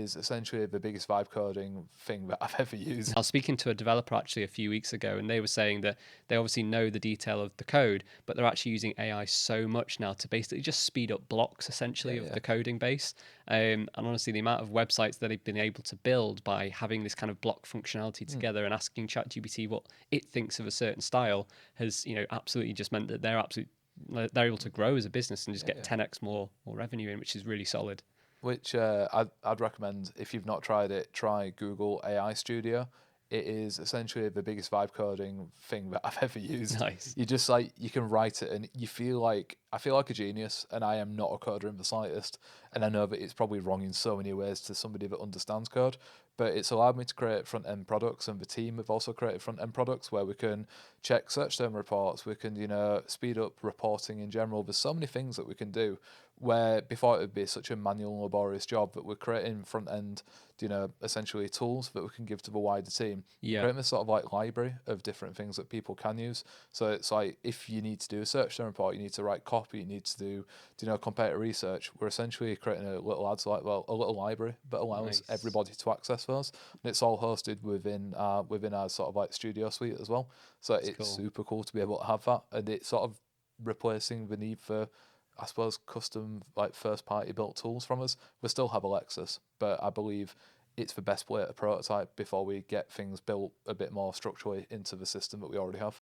is essentially the biggest vibe coding thing that I've ever used. I was speaking to a developer actually a few weeks ago, and they were saying that they obviously know the detail of the code, but they're actually using AI so much now to basically just speed up blocks essentially Yeah, of yeah. the coding base. And honestly, the amount of websites that they've been able to build by having this kind of block functionality Mm. together and asking ChatGPT what it thinks of a certain style has, absolutely just meant that they're able to grow as a business and just Yeah, get yeah. 10x more revenue in, which is really solid. Which I'd recommend if you've not tried it, try Google AI Studio. It is essentially the biggest vibe coding thing that I've ever used. Nice. You just like you can write it and you feel like I feel like a genius, and I am not a coder in the slightest. And I know that it's probably wrong in so many ways to somebody that understands code, but it's allowed me to create front end products, and the team have also created front end products where we can check search term reports, we can speed up reporting in general. There's so many things that we can do where before it would be such a manual, laborious job, that we're creating front end, essentially tools that we can give to the wider team. Yeah. Creating this sort of like library of different things that people can use. So it's like if you need to do a search term report, you need to write copy, you need to do, comparative research. We're essentially creating a little a little library that allows Nice. everybody to access those, and it's all hosted within our sort of like studio suite as well. So That's it's cool. super cool to be able to have that, and it's sort of replacing the need for, I suppose, custom like first party built tools from us. We still have Alexis, but I believe it's the best way to prototype before we get things built a bit more structurally into the system that we already have.